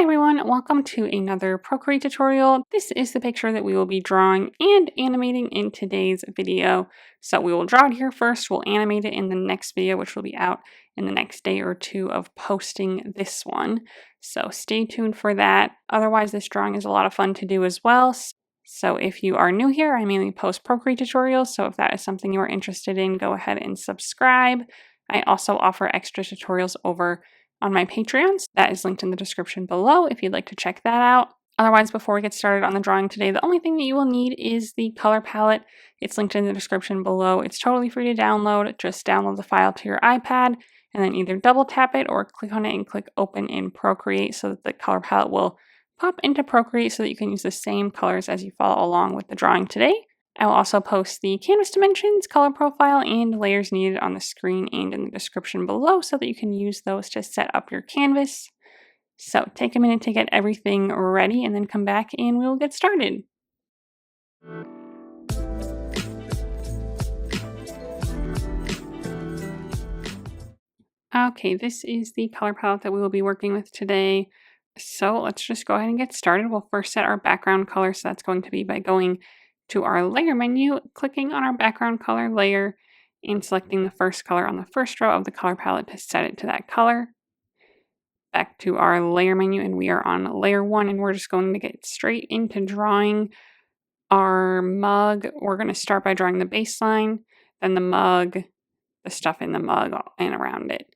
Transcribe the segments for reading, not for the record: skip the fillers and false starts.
Hi everyone, welcome to another Procreate tutorial. This is the picture that we will be drawing and animating in today's video. So we will draw it here first, we'll animate it in the next video, which will be out in the next day or two of posting this one. So stay tuned for that. Otherwise, this drawing is a lot of fun to do as well. So if you are new here, I mainly post Procreate tutorials, so if that is something you are interested in, go ahead and subscribe. I also offer extra tutorials over on my Patreons. That is linked in the description below if you'd like to check that out. Otherwise, before we get started on the drawing today, the only thing that you will need is the color palette. It's linked in the description below. It's totally free to download. Just download the file to your iPad and then either double tap it or click on it and click open in Procreate so that the color palette will pop into Procreate so that you can use the same colors as you follow along with the drawing today. I will also post the canvas dimensions, color profile, and layers needed on the screen and in the description below so that you can use those to set up your canvas. So take a minute to get everything ready and then come back and we will get started. Okay, this is the color palette that we will be working with today. So let's just go ahead and get started. We'll first set our background color, so that's going to be by going to our layer menu, clicking on our background color layer, and selecting the first color on the first row of the color palette to set it to that color. Back to our layer menu, and we are on layer 1, and we're just going to get straight into drawing our mug. We're going to start by drawing the baseline, then the mug, the stuff in the mug, and around it.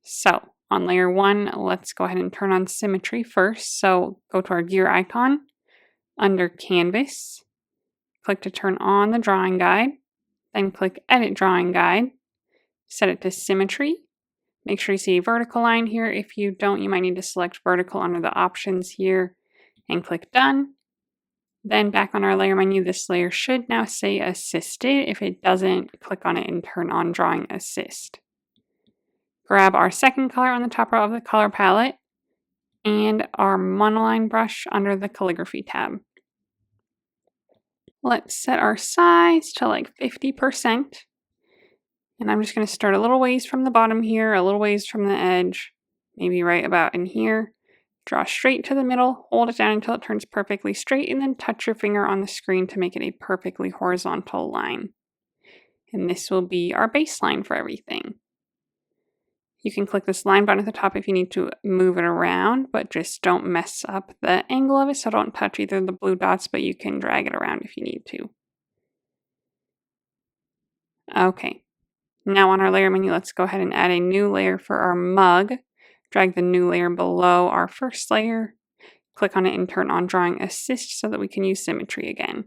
So on layer 1, let's go ahead and turn on Symmetry first. So go to our gear icon, under Canvas, click to turn on the drawing guide, then click Edit Drawing Guide, set it to Symmetry. Make sure you see a vertical line here. If you don't, you might need to select vertical under the options here and click Done. Then back on our layer menu, this layer should now say Assisted. If it doesn't, click on it and turn on Drawing Assist. Grab our second color on the top row of the color palette and our monoline brush under the calligraphy tab. Let's set our size to like 50%. And I'm just going to start a little ways from the bottom here, a little ways from the edge, maybe right about in here. Draw straight to the middle, hold it down until it turns perfectly straight, and then touch your finger on the screen to make it a perfectly horizontal line. And this will be our baseline for everything. You can click this line button at the top if you need to move it around, but just don't mess up the angle of it, so don't touch either of the blue dots, but you can drag it around if you need to. Okay, now on our layer menu, let's go ahead and add a new layer for our mug. Drag the new layer below our first layer, click on it and turn on Drawing Assist so that we can use Symmetry again.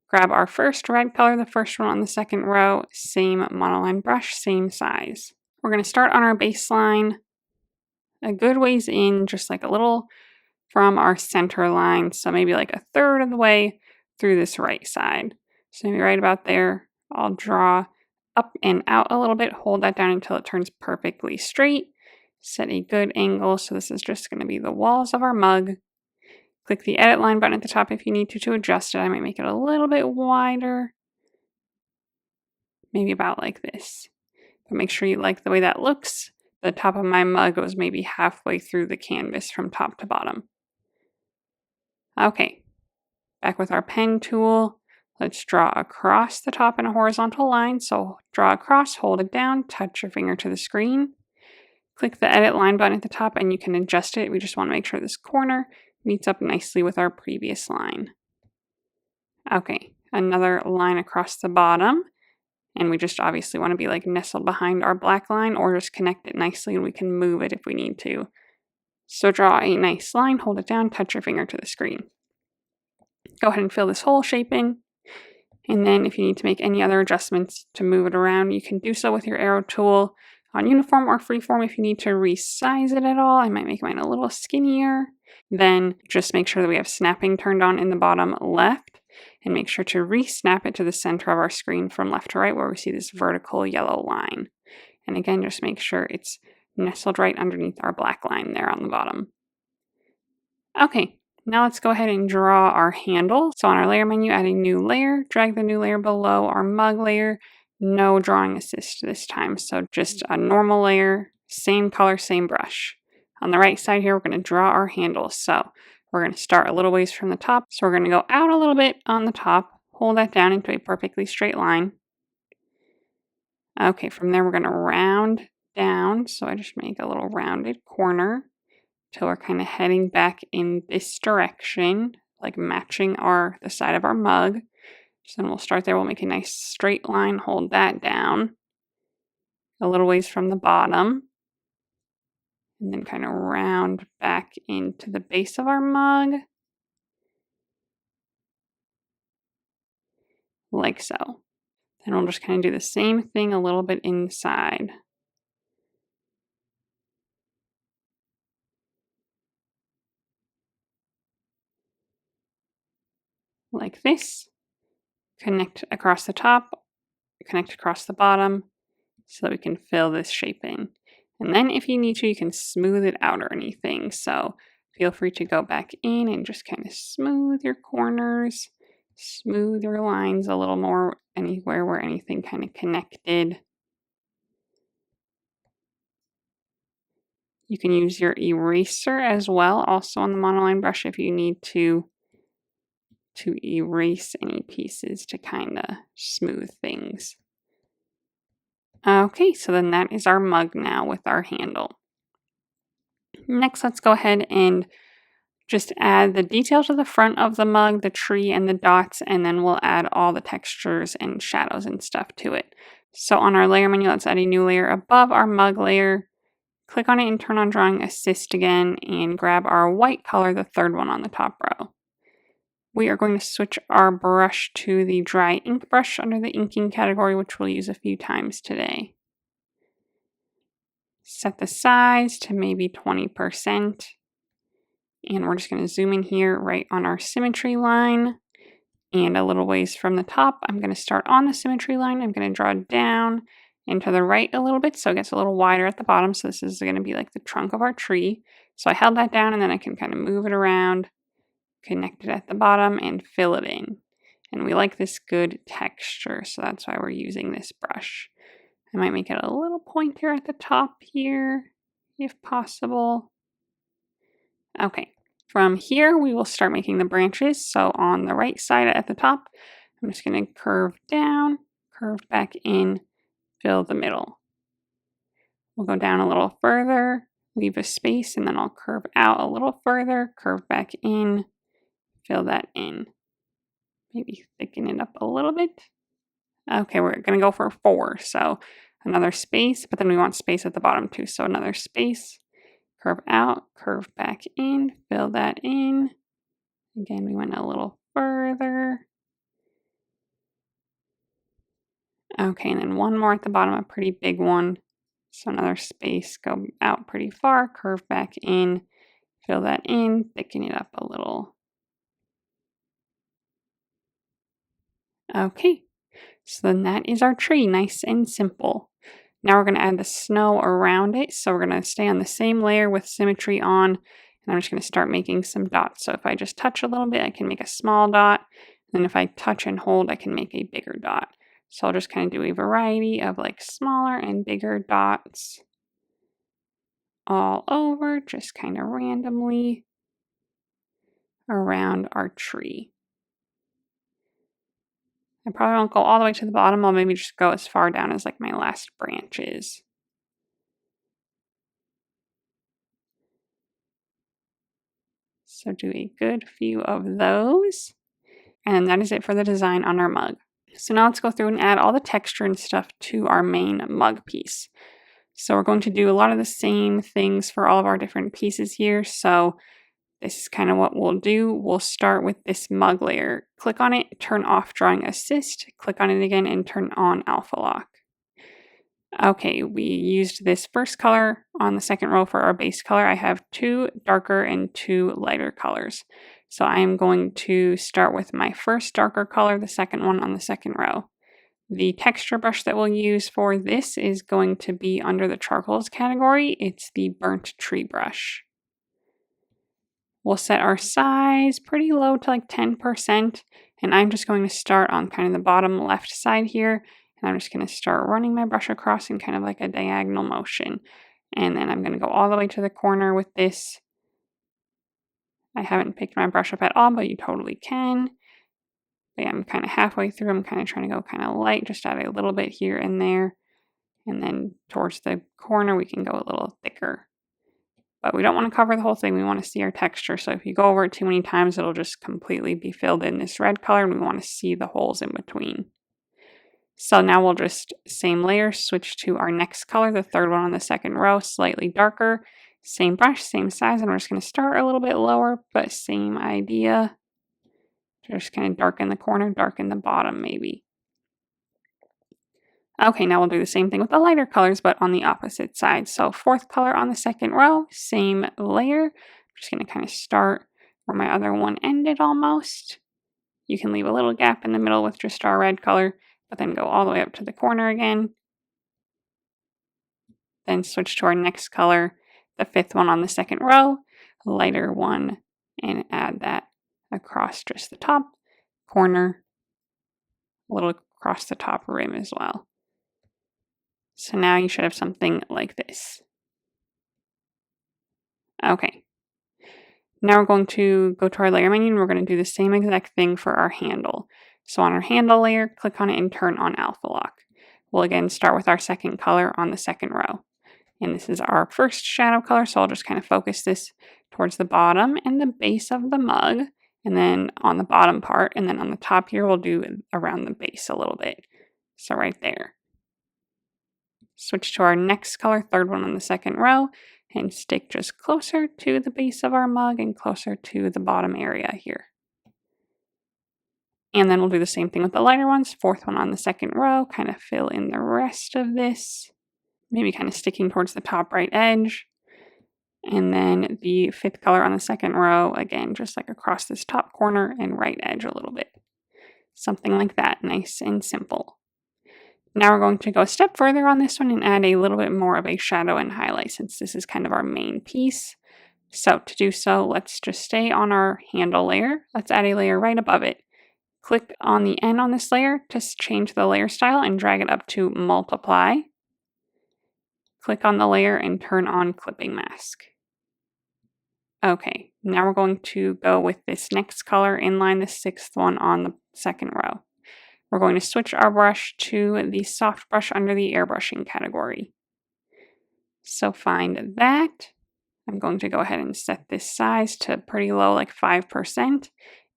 Grab our first red color, the first one on the second row, same monoline brush, same size. We're going to start on our baseline a good ways in, just like a little from our center line. So maybe like a third of the way through this right side. So maybe right about there, I'll draw up and out a little bit, hold that down until it turns perfectly straight. Set a good angle. So this is just going to be the walls of our mug. Click the edit line button at the top if you need to adjust it. I might make it a little bit wider. Maybe about like this. But make sure you like the way that looks. The top of my mug goes maybe halfway through the canvas from top to bottom. Okay, back with our pen tool. Let's draw across the top in a horizontal line. So draw across, hold it down, touch your finger to the screen. Click the edit line button at the top and you can adjust it. We just want to make sure this corner meets up nicely with our previous line. Okay, another line across the bottom. And we just obviously want to be like nestled behind our black line or just connect it nicely and we can move it if we need to. So draw a nice line, hold it down, touch your finger to the screen. Go ahead and fill this whole shape in. And then if you need to make any other adjustments to move it around, you can do so with your arrow tool on uniform or freeform. If you need to resize it at all, I might make mine a little skinnier. Then just make sure that we have snapping turned on in the bottom left. And make sure to re-snap it to the center of our screen from left to right where we see this vertical yellow line. And again, just make sure it's nestled right underneath our black line there on the bottom. Okay, now let's go ahead and draw our handle. So on our layer menu, add a new layer, drag the new layer below our mug layer. No drawing assist this time, so just a normal layer, same color, same brush. On the right side here, we're going to draw our handle. So we're going to start a little ways from the top. So we're going to go out a little bit on the top, hold that down into a perfectly straight line. Okay, from there we're going to round down. So I just make a little rounded corner till we're kind of heading back in this direction, like matching the side of our mug. So then we'll start there. We'll make a nice straight line, hold that down a little ways from the bottom, and then kind of round back into the base of our mug, like so. Then we'll just kind of do the same thing a little bit inside. Like this. Connect across the top, connect across the bottom, so that we can fill this shape in. And then if you need to, you can smooth it out or anything. So feel free to go back in and just kind of smooth your corners, smooth your lines a little more anywhere where anything kind of connected. You can use your eraser as well, also on the monoline brush if you need to erase any pieces to kind of smooth things. Okay, so then that is our mug now with our handle. Next, let's go ahead and just add the detail to the front of the mug, the tree and the dots, and then we'll add all the textures and shadows and stuff to it. So on our layer menu, let's add a new layer above our mug layer. Click on it and turn on Drawing Assist again and grab our white color, the third one on the top row. We are going to switch our brush to the dry ink brush under the inking category, which we'll use a few times today. Set the size to maybe 20%. And we're just going to zoom in here right on our symmetry line. And a little ways from the top, I'm going to start on the symmetry line. I'm going to draw down and to the right a little bit so it gets a little wider at the bottom. So this is going to be like the trunk of our tree. So I held that down and then I can kind of move it around, connect it at the bottom, and fill it in. And we like this good texture, so that's why we're using this brush. I might make it a little pointier at the top here, if possible. Okay, from here we will start making the branches. So on the right side at the top, I'm just going to curve down, curve back in, fill the middle. We'll go down a little further, leave a space, and then I'll curve out a little further, curve back in, fill that in. Maybe thicken it up a little bit. Okay, we're going to go for 4. So another space, but then we want space at the bottom too. So another space, curve out, curve back in, fill that in. Again, we went a little further. Okay, and then one more at the bottom, a pretty big one. So another space, go out pretty far, curve back in, fill that in, thicken it up a little. Okay, so then that is our tree, nice and simple. Now we're going to add the snow around it. So we're going to stay on the same layer with symmetry on, and I'm just going to start making some dots. So if I just touch a little bit, I can make a small dot. And then if I touch and hold, I can make a bigger dot. So I'll just kind of do a variety of like smaller and bigger dots all over, just kind of randomly around our tree. I probably won't go all the way to the bottom. I'll maybe just go as far down as like my last branch is. So do a good few of those. And that is it for the design on our mug. So now let's go through and add all the texture and stuff to our main mug piece. So we're going to do a lot of the same things for all of our different pieces here. So this is kind of what we'll do. We'll start with this mug layer. Click on it, turn off Drawing Assist, click on it again, and turn on Alpha Lock. Okay, we used this first color on the second row for our base color. I have 2 darker and 2 lighter colors. So I am going to start with my first darker color, the second one on the second row. The texture brush that we'll use for this is going to be under the charcoals category. It's the Burnt Tree brush. We'll set our size pretty low to like 10%, and I'm just going to start on kind of the bottom left side here, and I'm just going to start running my brush across in kind of like a diagonal motion. And then I'm going to go all the way to the corner with this. I haven't picked my brush up at all, but you totally can. But yeah, I'm kind of halfway through. I'm kind of trying to go kind of light, just add a little bit here and there. And then towards the corner, we can go a little thicker. But we don't want to cover the whole thing. We want to see our texture. So if you go over it too many times, it'll just completely be filled in this red color, and we want to see the holes in between. So now we'll just, same layer, switch to our next color, the third one on the second row, slightly darker. Same brush, same size, and we're just going to start a little bit lower, but same idea. Just kind of darken the corner, darken the bottom maybe. Okay, now we'll do the same thing with the lighter colors, but on the opposite side. So fourth color on the second row, same layer. I'm just going to kind of start where my other one ended almost. You can leave a little gap in the middle with just our red color, but then go all the way up to the corner again. Then switch to our next color, the fifth one on the second row, lighter one, and add that across just the top corner, a little across the top rim as well. So now you should have something like this. Okay. Now we're going to go to our layer menu and we're going to do the same exact thing for our handle. So on our handle layer, click on it and turn on alpha lock. We'll again start with our second color on the second row. And this is our first shadow color, so I'll just kind of focus this towards the bottom and the base of the mug, and then on the bottom part, and then on the top here, we'll do around the base a little bit. So right there. Switch to our next color, third one on the second row, and stick just closer to the base of our mug and closer to the bottom area here. And then we'll do the same thing with the lighter ones, fourth one on the second row, kind of fill in the rest of this. Maybe kind of sticking towards the top right edge. And then the fifth color on the second row, again, just like across this top corner and right edge a little bit. Something like that, nice and simple. Now we're going to go a step further on this one and add a little bit more of a shadow and highlight since this is kind of our main piece. So to do so, let's just stay on our handle layer. Let's add a layer right above it. Click on the N on this layer to change the layer style and drag it up to multiply. Click on the layer and turn on clipping mask. Okay, now we're going to go with this next color, inline the sixth one on the second row. We're going to switch our brush to the soft brush under the airbrushing category. So find that. I'm going to go ahead and set this size to pretty low, like 5%.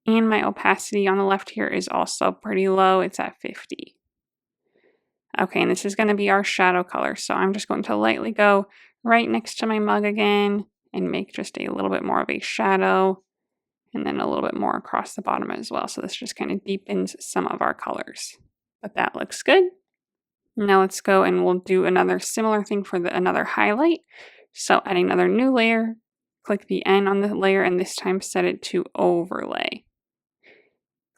And my opacity on the left here is also pretty low. It's at 50. Okay, and this is going to be our shadow color. So I'm just going to lightly go right next to my mug again and make just a little bit more of a shadow. And then a little bit more across the bottom as well. So this just kind of deepens some of our colors. But that looks good. Now let's go and we'll do another similar thing for another highlight. So add another new layer, click the N on the layer, and this time set it to overlay.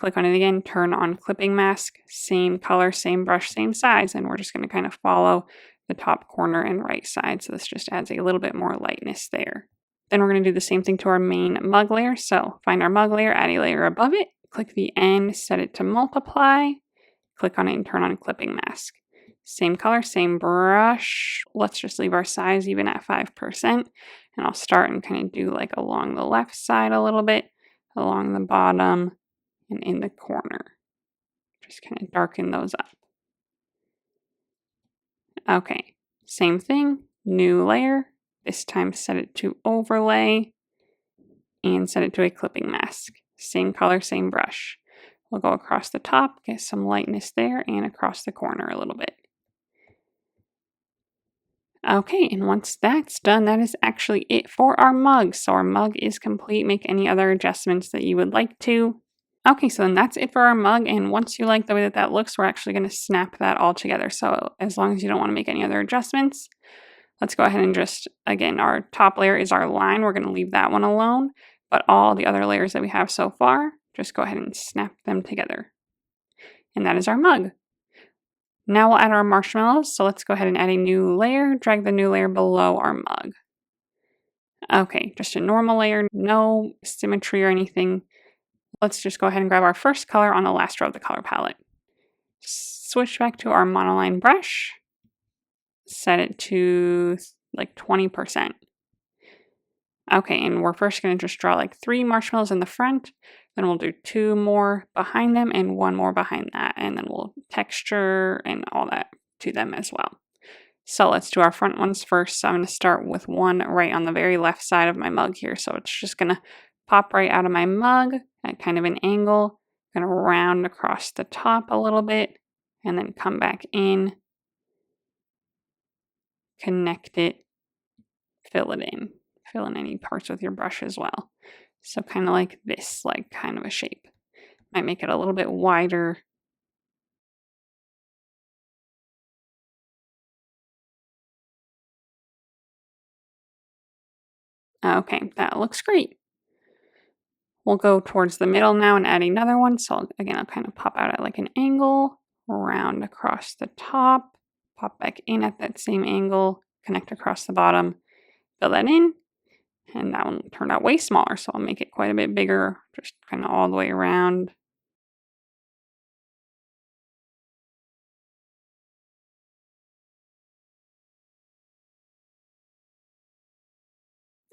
Click on it again, turn on clipping mask, same color, same brush, same size, and we're just going to kind of follow the top corner and right side. So this just adds a little bit more lightness there. Then we're going to do the same thing to our main mug layer. So find our mug layer, add a layer above it, click the N, set it to multiply, click on it and turn on clipping mask. Same color, same brush. Let's just leave our size even at 5%. And I'll start and kind of do like along the left side a little bit, along the bottom, and in the corner. Just kind of darken those up. Okay, same thing, new layer. This time set it to overlay and set it to a clipping mask. Same color, same brush. We'll go across the top, get some lightness there, and across the corner a little bit. Okay, and once that's done, that is actually it for our mug. So our mug is complete. Make any other adjustments that you would like to. Okay, so then that's it for our mug, and once you like the way that that looks, we're actually going to snap that all together. So as long as you don't want to make any other adjustments, let's go ahead and just, again, our top layer is our line. We're going to leave that one alone, but all the other layers that we have so far, just go ahead and snap them together. And that is our mug. Now we'll add our marshmallows. So let's go ahead and add a new layer, drag the new layer below our mug. Okay, just a normal layer, no symmetry or anything. Let's just go ahead and grab our first color on the last row of the color palette. Switch back to our monoline brush. Set it to like 20%. Okay, and we're first going to just draw like 3 marshmallows in the front, then we'll do 2 more behind them and 1 more behind that, and then we'll texture and all that to them as well. So let's do our front ones first. So I'm going to start with one right on the very left side of my mug here. So it's just going to pop right out of my mug at kind of an angle. Going to round across the top a little bit and then come back in, connect it, fill it in. Fill in any parts with your brush as well. So kind of like this, like kind of a shape. Might make it a little bit wider. Okay, that looks great. We'll go towards the middle now and add another one. So again, I'll kind of pop out at like an angle, round across the top, pop back in at that same angle, connect across the bottom, fill that in. And that one turned out way smaller, so I'll make it quite a bit bigger, just kind of all the way around.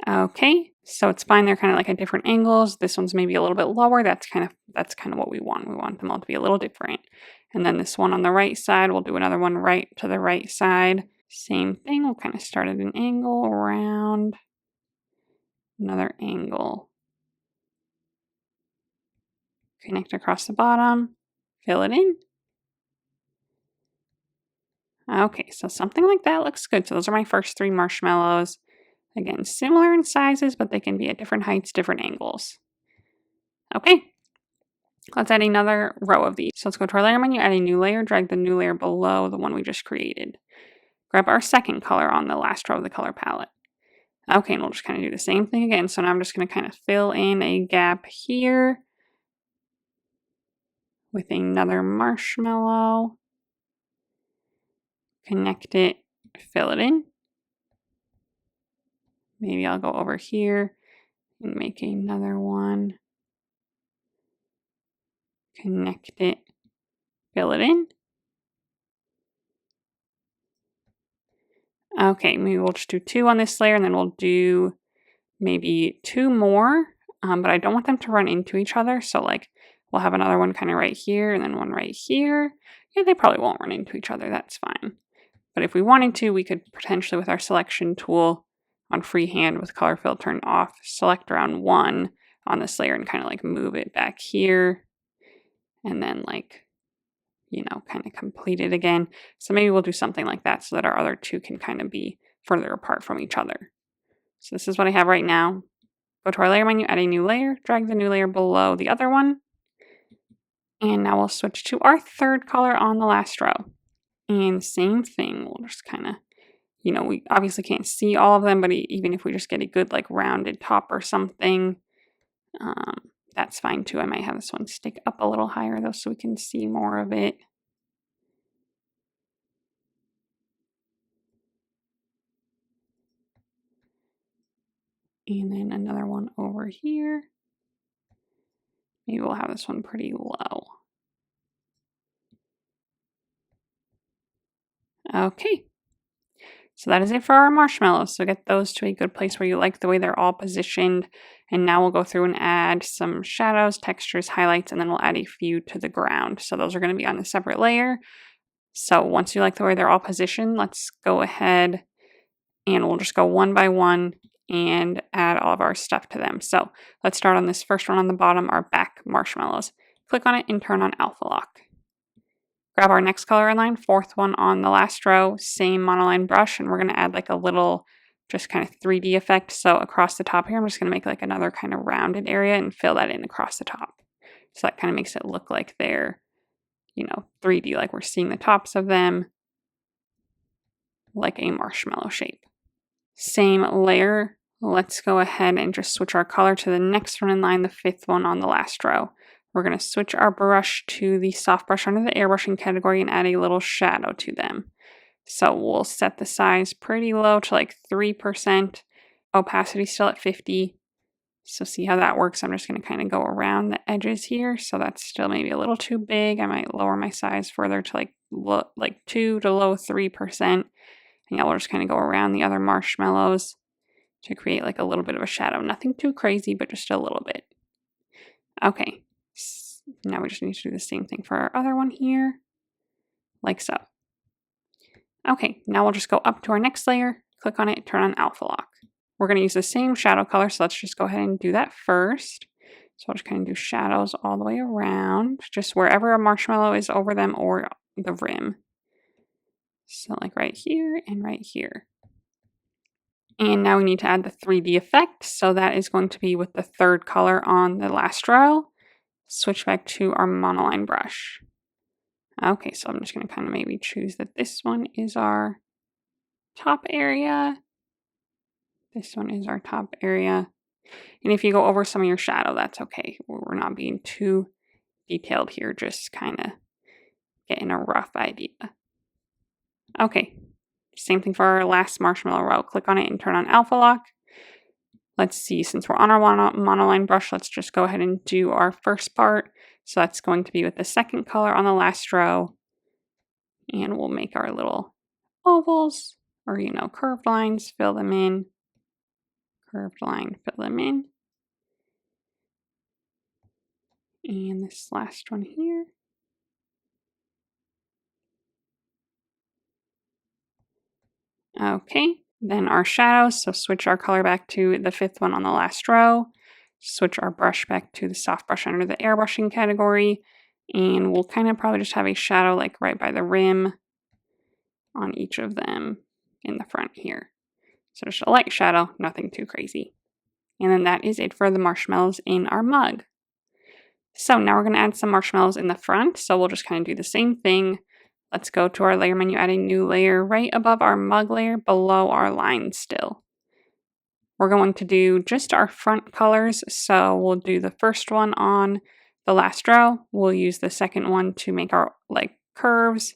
Okay, so it's fine. They're kind of like at different angles. This one's maybe a little bit lower. That's kind of what we want. We want them all to be a little different. And then this one on the right side, we'll do another one right to the right side. Same thing. We'll kind of start at an angle, around, another angle. Connect across the bottom, fill it in. Okay, so something like that looks good. So those are my first 3 marshmallows. Again, similar in sizes, but they can be at different heights, different angles. Okay, let's add another row of these. So let's go to our layer menu, add a new layer, drag the new layer below the one we just created. Grab our second color on the last row of the color palette. Okay, and we'll just kind of do the same thing again. So now I'm just going to kind of fill in a gap here with another marshmallow. Connect it, fill it in. Maybe I'll go over here and make another one. Connect it, fill it in. Okay, maybe we'll just do 2 on this layer and then we'll do maybe 2 more, but I don't want them to run into each other. So like we'll have another one kind of right here and then one right here. Yeah, they probably won't run into each other. That's fine. But if we wanted to, we could potentially with our selection tool on freehand with color fill turned off, select around 1 on this layer and kind of like move it back here. And then like, you know, kind of complete it again. So maybe we'll do something like that so that our other 2 can kind of be further apart from each other. So this is what I have right now. Go to our layer menu, add a new layer, drag the new layer below the other one. And now we'll switch to our third color on the last row. And same thing, we'll just kind of, you know, we obviously can't see all of them, but even if we just get a good like rounded top or something, that's fine too. I might have this one stick up a little higher though so we can see more of it. And then another one over here. Maybe we'll have this one pretty low. Okay. So that is it for our marshmallows. So get those to a good place where you like the way they're all positioned. And now we'll go through and add some shadows, textures, highlights, and then we'll add a few to the ground. So those are going to be on a separate layer. So once you like the way they're all positioned, let's go ahead and we'll just go one by one and add all of our stuff to them. So let's start on this first one on the bottom, our back marshmallows. Click on it and turn on alpha lock. Grab our next color inline, 4th one on the last row, same monoline brush, and we're going to add like a little just kind of 3D effect. So across the top here, I'm just going to make like another kind of rounded area and fill that in across the top. So that kind of makes it look like they're, you know, 3D, like we're seeing the tops of them like a marshmallow shape. Same layer. Let's go ahead and just switch our color to the next one in line, the 5th one on the last row. We're going to switch our brush to the soft brush under the airbrushing category and add a little shadow to them. So we'll set the size pretty low to like 3%. Opacity still at 50. So see how that works. I'm just going to kind of go around the edges here. So that's still maybe a little too big. I might lower my size further to like 2 to low 3%. And yeah, we'll just kind of go around the other marshmallows to create like a little bit of a shadow. Nothing too crazy, but just a little bit. Okay, now we just need to do the same thing for our other one here, like so. Okay, now we'll just go up to our next layer, click on it, turn on alpha lock. We're going to use the same shadow color, so let's just go ahead and do that first. So I'll just kind of do shadows all the way around, just wherever a marshmallow is over them or the rim. So like right here and right here. And now we need to add the 3D effect. So that is going to be with the third color on the last row. Switch back to our monoline brush. Okay, so I'm just going to kind of maybe choose that this one is our top area. This one is our top area. And if you go over some of your shadow, that's okay. We're not being too detailed here, just kind of getting a rough idea. Okay, same thing for our last marshmallow row. Click on it and turn on alpha lock. Let's see, since we're on our monoline brush, let's just go ahead and do our first part. So that's going to be with the second color on the last row. And we'll make our little ovals or, curved lines, fill them in. Curved line, fill them in. And this last one here. Okay, then our shadows. So switch our color back to the fifth one on the last row. Switch our brush back to the soft brush under the airbrushing category. And we'll kind of probably just have a shadow like right by the rim on each of them in the front here. So just a light shadow, nothing too crazy. And then that is it for the marshmallows in our mug. So now we're going to add some marshmallows in the front. So we'll just kind of do the same thing. Let's go to our layer menu, add a new layer right above our mug layer below our line still. We're going to do just our front colors. So we'll do the first one on the last row. We'll use the second one to make our curves.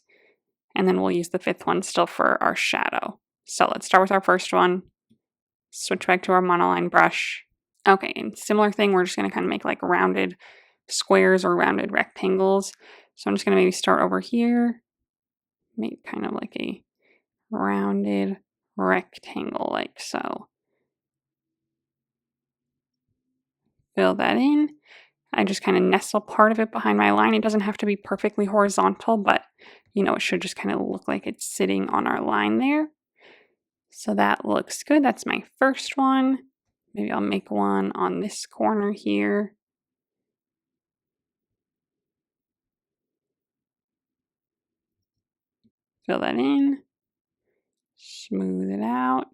And then we'll use the fifth one still for our shadow. So let's start with our first one. Switch back to our monoline brush. Okay, and similar thing, we're just going to kind of make like rounded squares or rounded rectangles. So I'm just going to maybe start over here. Make kind of like a rounded rectangle like so. Fill that in. I just kind of nestle part of it behind my line. It doesn't have to be perfectly horizontal, but it should just kind of look like it's sitting on our line there. So that looks good. That's my first one. Maybe I'll make one on this corner here. Fill that in. Smooth it out.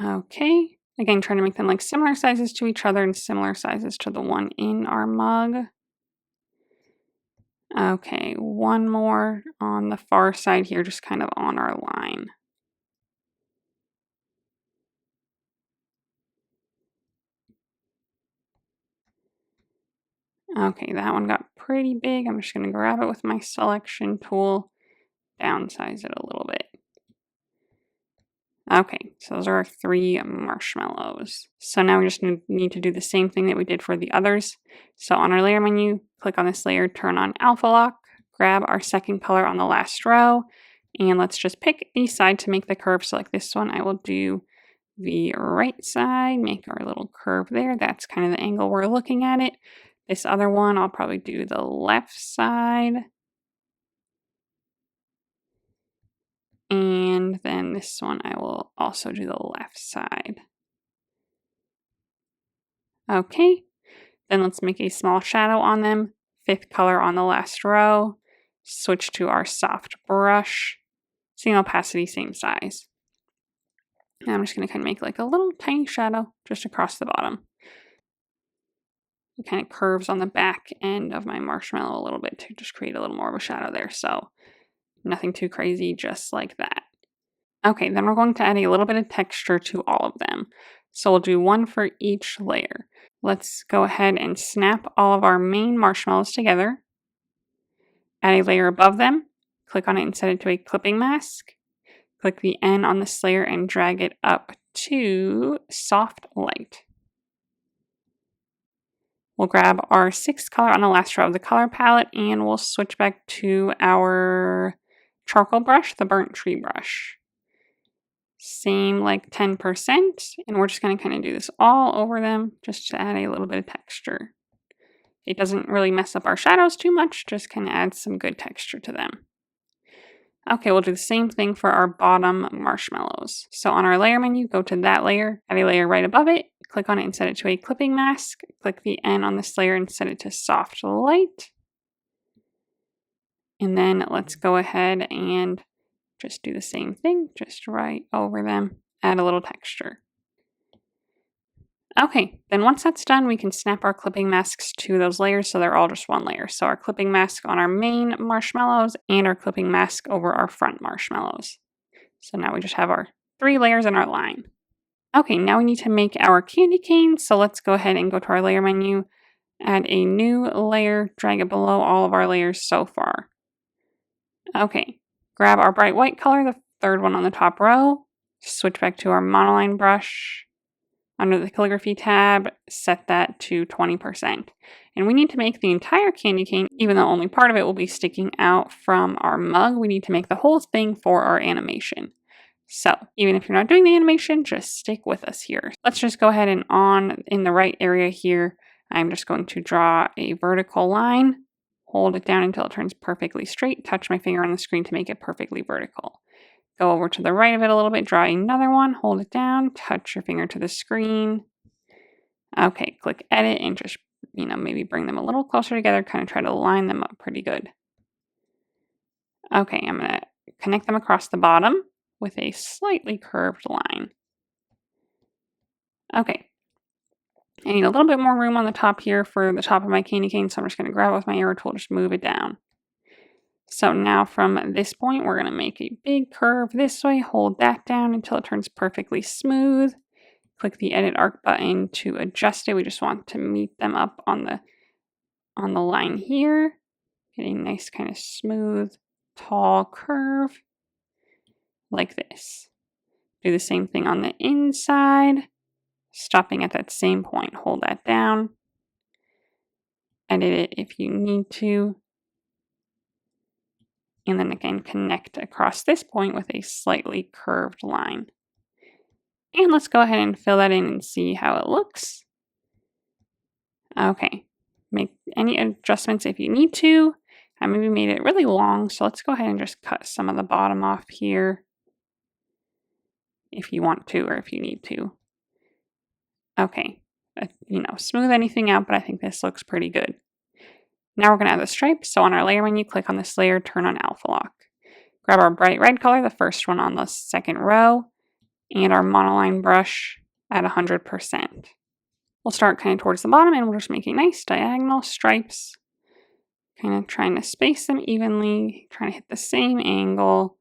Okay. Again, trying to make them like similar sizes to each other and similar sizes to the one in our mug. Okay, one more on the far side here, just kind of on our line. Okay, that one got pretty big. I'm just going to grab it with my selection tool, downsize it a little bit. Okay, so those are our 3 marshmallows. So now we just need to do the same thing that we did for the others. So on our layer menu, click on this layer, turn on alpha lock, grab our second color on the last row, and let's just pick a side to make the curve. So like this one, I will do the right side, make our little curve there. That's kind of the angle we're looking at it. This other one, I'll probably do the left side. And then this one, I will also do the left side. Okay, then let's make a small shadow on them. 5th color on the last row. Switch to our soft brush. Same opacity, same size. And I'm just going to kind of make like a little tiny shadow just across the bottom. It kind of curves on the back end of my marshmallow a little bit to just create a little more of a shadow there. So nothing too crazy, just like that. Okay, then we're going to add a little bit of texture to all of them. So we'll do one for each layer. Let's go ahead and snap all of our main marshmallows together. Add a layer above them. Click on it and set it to a clipping mask. Click the N on this layer and drag it up to soft light. We'll grab our 6th color on the last row of the color palette and we'll switch back to our charcoal brush, the burnt tree brush. Same like 10%, and we're just going to kind of do this all over them just to add a little bit of texture. It doesn't really mess up our shadows too much, just kind of adds some good texture to them. Okay, we'll do the same thing for our bottom marshmallows. So on our layer menu, go to that layer, add a layer right above it, click on it and set it to a clipping mask, click the N on this layer and set it to soft light. And then let's go ahead and just do the same thing, just right over them, add a little texture. Okay, then once that's done, we can snap our clipping masks to those layers so they're all just one layer. So our clipping mask on our main marshmallows and our clipping mask over our front marshmallows. So now we just have our 3 layers in our line. Okay, now we need to make our candy cane. So let's go ahead and go to our layer menu, add a new layer, drag it below all of our layers so far. Okay, grab our bright white color, the third one on the top row, switch back to our monoline brush. Under the calligraphy tab, set that to 20%. And we need to make the entire candy cane, even though only part of it will be sticking out from our mug. We need to make the whole thing for our animation. So even if you're not doing the animation, just stick with us here. Let's just go ahead and in the right area here, I'm just going to draw a vertical line, hold it down until it turns perfectly straight, touch my finger on the screen to make it perfectly vertical. Go over to the right of it a little bit, draw another one, hold it down, touch your finger to the screen. Okay, click edit and just, maybe bring them a little closer together, kind of try to line them up pretty good. Okay, I'm going to connect them across the bottom with a slightly curved line. Okay, I need a little bit more room on the top here for the top of my candy cane, so I'm just going to grab it with my arrow tool, just move it down. So now from this point, we're going to make a big curve this way, hold that down until it turns perfectly smooth. Click the edit arc button to adjust it. We just want to meet them up on the line here. Get a nice kind of smooth, tall curve like this. Do the same thing on the inside, stopping at that same point. Hold that down. Edit it if you need to. And then again, connect across this point with a slightly curved line. And let's go ahead and fill that in and see how it looks. Okay, make any adjustments if you need to. I maybe made it really long, so let's go ahead and just cut some of the bottom off here if you want to or if you need to. Okay, smooth anything out, but I think this looks pretty good. Now we're going to add the stripes. So on our layer menu, click on this layer, turn on alpha lock. Grab our bright red color, the first one on the second row, and our monoline brush at 100%. We'll start kind of towards the bottom and we'll just make a nice diagonal stripes. Kind of trying to space them evenly, trying to hit the same angle.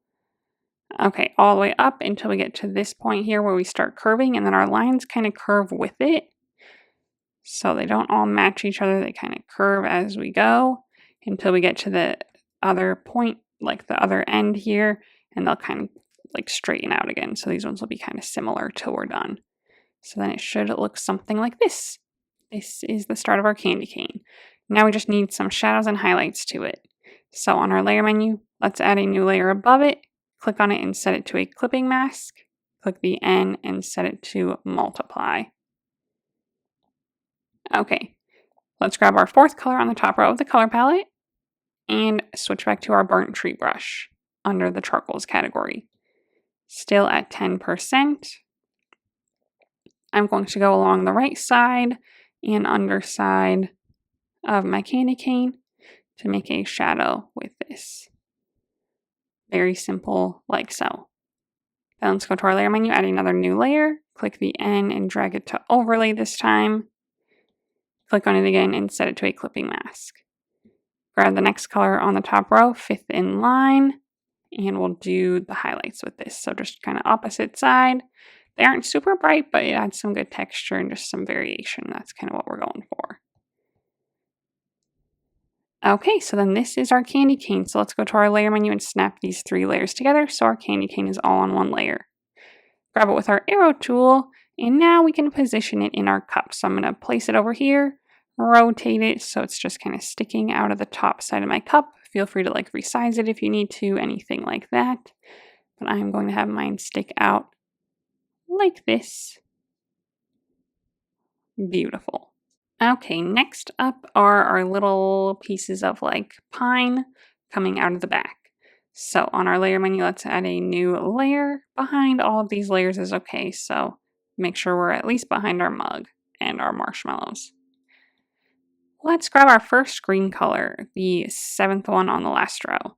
Okay, all the way up until we get to this point here where we start curving, and then our lines kind of curve with it. So they don't all match each other, they kind of curve as we go until we get to the other point, like the other end here, and they'll kind of like straighten out again. So these ones will be kind of similar till we're done. So then it should look something like this. This is the start of our candy cane. Now we just need some shadows and highlights to it. So on our layer menu, let's add a new layer above it. Click on it and set it to a clipping mask. Click the N and set it to multiply. Okay, let's grab our fourth color on the top row of the color palette and switch back to our burnt tree brush under the charcoals category. Still at 10%. I'm going to go along the right side and underside of my candy cane to make a shadow with this. Very simple, like so. Then let's go to our layer menu, add another new layer, click the N and drag it to overlay this time. Click on it again and set it to a clipping mask. Grab the next color on the top row, fifth in line, and we'll do the highlights with this. So just kind of opposite side. They aren't super bright, but it adds some good texture and just some variation. That's kind of what we're going for. Okay, so then this is our candy cane. So let's go to our layer menu and snap these 3 layers together so our candy cane is all on one layer. Grab it with our arrow tool, and now we can position it in our cup. So I'm going to place it over here, rotate it so it's just kind of sticking out of the top side of my cup, Feel free to like resize it if you need to, anything like that. But I'm going to have mine stick out like this. Beautiful. Okay, next up are our little pieces of like pine coming out of the back. So on our layer menu, let's add a new layer. Behind all of these layers is okay, so make sure we're at least behind our mug and our marshmallows. Let's grab our first screen color, the 7th one on the last row,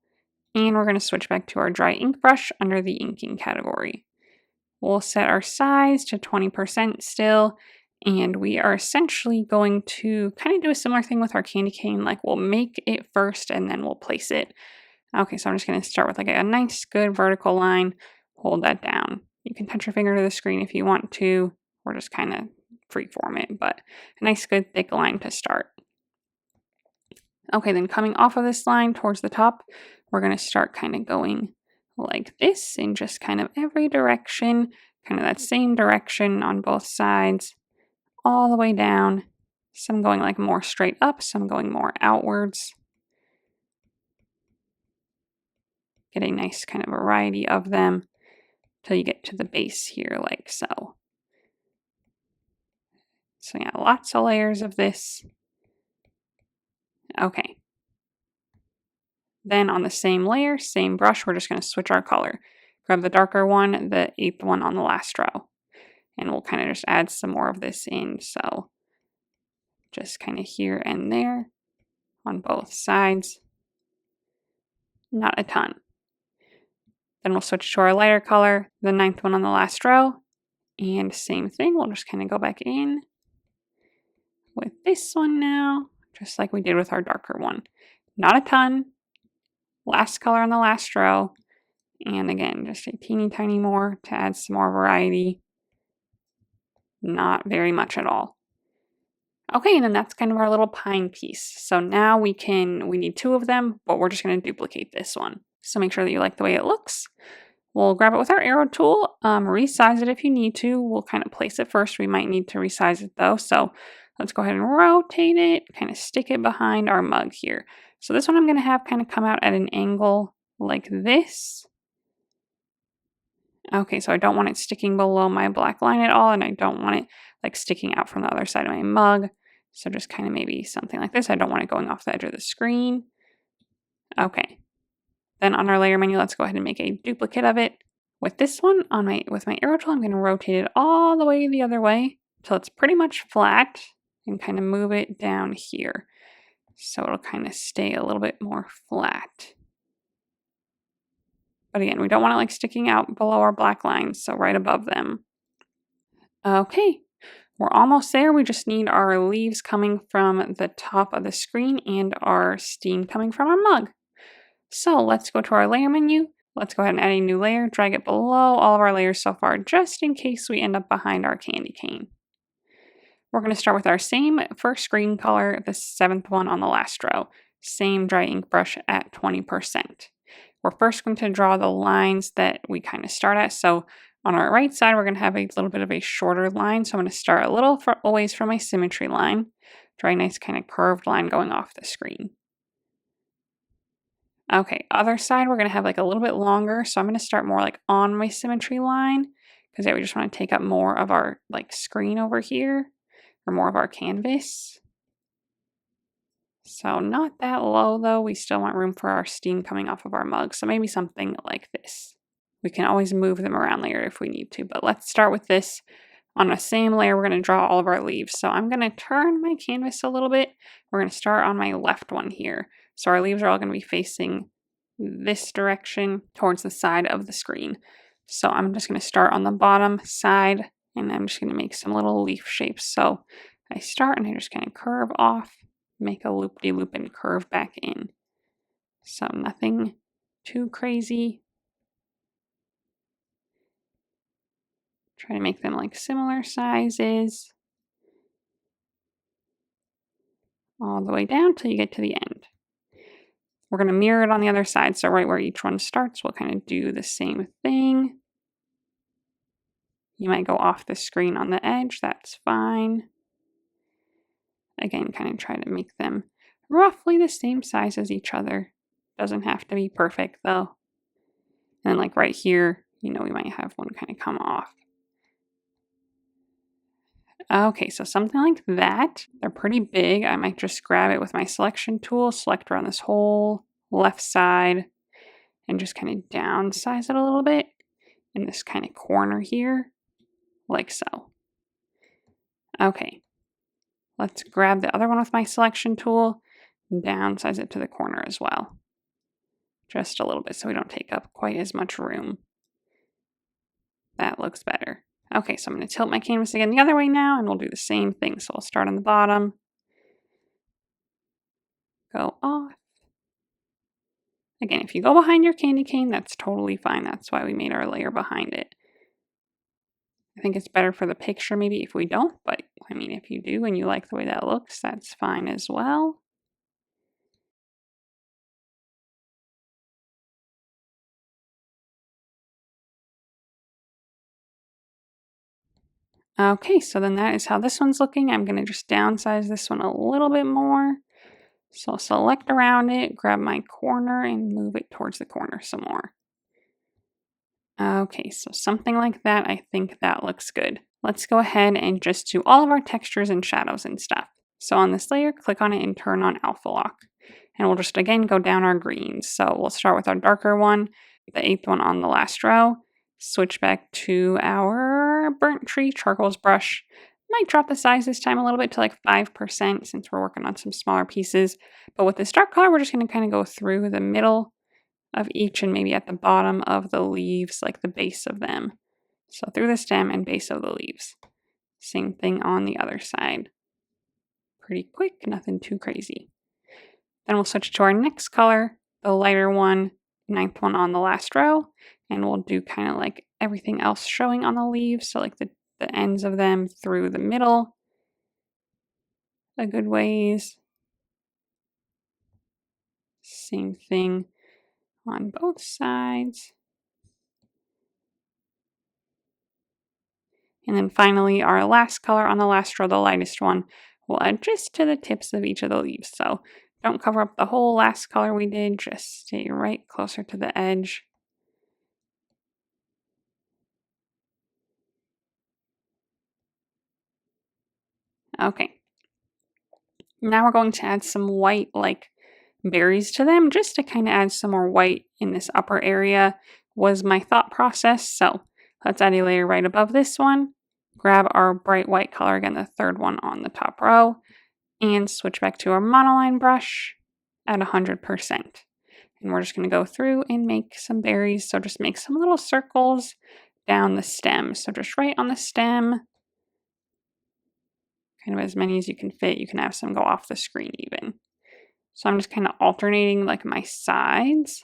and we're going to switch back to our dry ink brush under the inking category. We'll set our size to 20% still, and we are essentially going to kind of do a similar thing with our candy cane, like we'll make it first and then we'll place it. Okay, so I'm just going to start with like a nice good vertical line, hold that down. You can touch your finger to the screen if you want to, or just kind of freeform it, but a nice good thick line to start. Okay, then coming off of this line towards the top, we're going to start kind of going like this in just kind of every direction, kind of that same direction on both sides, all the way down. Some going like more straight up, some going more outwards. Get a nice kind of variety of them till you get to the base here like so. So yeah, lots of layers of this. Okay. Then on the same layer, same brush, we're just going to switch our color. Grab the darker one, the 8th one on the last row. And we'll kind of just add some more of this in. So just kind of here and there on both sides. Not a ton. Then we'll switch to our lighter color, the 9th one on the last row. And same thing, we'll just kind of go back in with this one now, just like we did with our darker one. Not a ton. Last color on the last row. And again, just a teeny tiny more to add some more variety. Not very much at all. Okay, and then that's kind of our little pine piece. So now we need 2 of them, but we're just going to duplicate this one. So make sure that you like the way it looks. We'll grab it with our arrow tool, resize it if you need to. We'll kind of place it first. We might need to resize it though. So let's go ahead and rotate it, kind of stick it behind our mug here. So this one I'm going to have kind of come out at an angle like this. Okay, so I don't want it sticking below my black line at all, and I don't want it like sticking out from the other side of my mug. So just kind of maybe something like this. I don't want it going off the edge of the screen. Okay. Then on our layer menu, let's go ahead and make a duplicate of it. With this one, with my arrow tool, I'm going to rotate it all the way the other way till it's pretty much flat and kind of move it down here. So it'll kind of stay a little bit more flat. But again, we don't want it like sticking out below our black lines, so right above them. Okay, we're almost there. We just need our leaves coming from the top of the screen and our steam coming from our mug. So let's go to our layer menu. Let's go ahead and add a new layer, drag it below all of our layers so far, just in case we end up behind our candy cane. We're going to start with our same first screen color, the 7th one on the last row. Same dry ink brush at 20%. We're first going to draw the lines that we kind of start at. So on our right side, we're going to have a little bit of a shorter line. So I'm going to start a little ways from my symmetry line. Draw a nice kind of curved line going off the screen. Okay, other side, we're going to have like a little bit longer. So I'm going to start more like on my symmetry line because yeah, we just want to take up more of our like screen over here or more of our canvas. So not that low though. We still want room for our steam coming off of our mug. So maybe something like this. We can always move them around later if we need to, but let's start with this. On the same layer, we're going to draw all of our leaves. So I'm going to turn my canvas a little bit. We're going to start on my left one here. So our leaves are all going to be facing this direction towards the side of the screen. So I'm just going to start on the bottom side and I'm just going to make some little leaf shapes. So I start and I just kind of curve off, make a loop-de-loop and curve back in. So nothing too crazy. Try to make them like similar sizes. All the way down till you get to the end. We're going to mirror it on the other side. So right where each one starts, we'll kind of do the same thing. You might go off the screen on the edge. That's fine. Again, kind of try to make them roughly the same size as each other. Doesn't have to be perfect though. And like right here, you know, we might have one kind of come off. Okay, so something like that. They're pretty big. I might just grab it with my selection tool, select around this whole left side, and just kind of downsize it a little bit in this kind of corner here, like so. Okay, let's grab the other one with my selection tool, downsize it to the corner as well. Just a little bit so we don't take up quite as much room. That looks better. Okay, so I'm going to tilt my canvas again the other way now, and we'll do the same thing. So we'll start on the bottom, go off. Again, if you go behind your candy cane, that's totally fine. That's why we made our layer behind it. I think it's better for the picture maybe if we don't, but I mean, if you do and you like the way that looks, that's fine as well. Okay, so then that is how this one's looking. I'm going to just downsize this one a little bit more. So I'll select around it, grab my corner, and move it towards the corner some more. Okay, so something like that, I think that looks good. Let's go ahead and just do all of our textures and shadows and stuff. So on this layer, click on it and turn on Alpha Lock. And we'll just again go down our greens. So we'll start with our darker one, the 8th one on the last row. Switch back to our burnt tree charcoals brush. Might drop the size this time a little bit to like 5% since we're working on some smaller pieces. But with this dark color, we're just going to kind of go through the middle of each and maybe at the bottom of the leaves, like the base of them. So through the stem and base of the leaves. Same thing on the other side. Pretty quick, nothing too crazy. Then we'll switch to our next color, the lighter one, 9th one on the last row, and we'll do kind of like everything else showing on the leaves, so like the ends of them through the middle a good ways. Same thing on both sides. And then finally, our last color on the last row, the lightest one, we'll add just to the tips of each of the leaves. So don't cover up the whole last color we did, just stay right closer to the edge. Okay. Now we're going to add some white, like berries to them, just to kind of add some more white in this upper area was my thought process. So let's add a layer right above this one. Grab our bright white color, again, the 3rd one on the top row, and switch back to our monoline brush at 100%. And we're just going to go through and make some berries. So just make some little circles down the stem. So just right on the stem, kind of as many as you can fit. You can have some go off the screen even. So I'm just kind of alternating like my sides,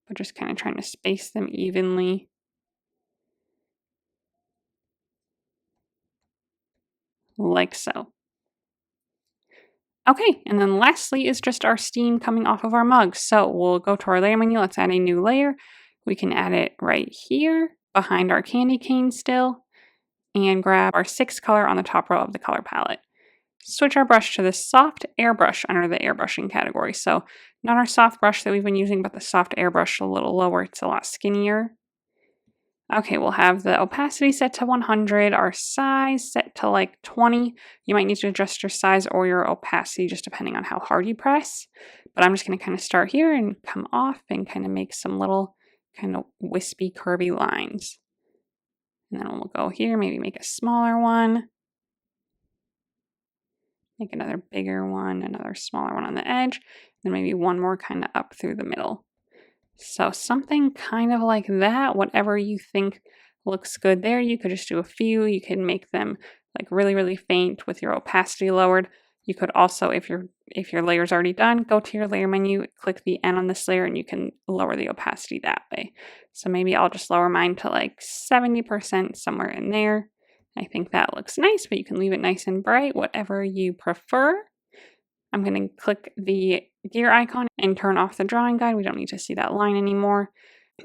but just kind of trying to space them evenly. Like so. Okay, and then lastly is just our steam coming off of our mug. So we'll go to our layer menu, let's add a new layer. We can add it right here behind our candy cane still, and grab our 6th color on the top row of the color palette. Switch our brush to the soft airbrush under the airbrushing category. So not our soft brush that we've been using, but the soft airbrush a little lower. It's a lot skinnier. Okay, we'll have the opacity set to 100, our size set to like 20. You might need to adjust your size or your opacity just depending on how hard you press. But I'm just going to kind of start here and come off and kind of make some little kind of wispy, curvy lines. And then we'll go here, maybe make a smaller one. Make another bigger one, another smaller one on the edge, then maybe one more kind of up through the middle. So something kind of like that, whatever you think looks good there. You could just do a few. You can make them like really, really faint with your opacity lowered. You could also, if your layer's already done, go to your layer menu, click the N on this layer, and you can lower the opacity that way. So maybe I'll just lower mine to like 70%, somewhere in there. I think that looks nice, but you can leave it nice and bright, whatever you prefer. I'm going to click the gear icon and turn off the drawing guide. We don't need to see that line anymore.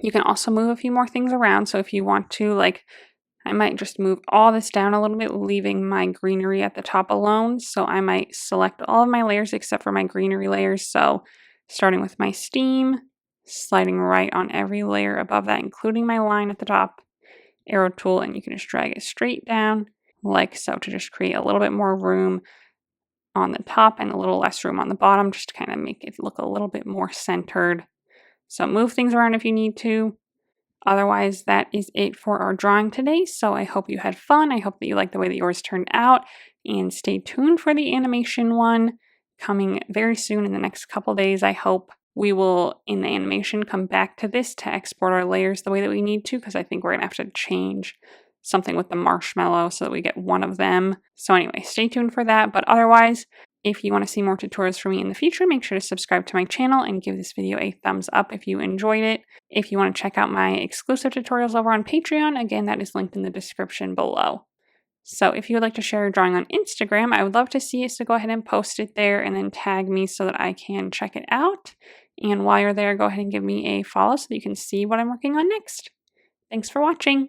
You can also move a few more things around. So if you want to, like, I might just move all this down a little bit, leaving my greenery at the top alone. So I might select all of my layers except for my greenery layers. So starting with my steam, sliding right on every layer above that, including my line at the top, arrow tool, and you can just drag it straight down like so to just create a little bit more room on the top and a little less room on the bottom, just to kind of make it look a little bit more centered. So move things around if you need to. Otherwise, that is it for our drawing today. So I hope you had fun. I hope that you like the way that yours turned out, and stay tuned for the animation one coming very soon in the next couple days. I hope we will, in the animation, come back to this to export our layers the way that we need to, because I think we're going to have to change something with the marshmallow so that we get one of them. So anyway, stay tuned for that. But otherwise, if you want to see more tutorials from me in the future, make sure to subscribe to my channel and give this video a thumbs up if you enjoyed it. If you want to check out my exclusive tutorials over on Patreon, again, that is linked in the description below. So if you would like to share a drawing on Instagram, I would love to see it, so go ahead and post it there and then tag me so that I can check it out. And while you're there, go ahead and give me a follow so that you can see what I'm working on next. Thanks for watching.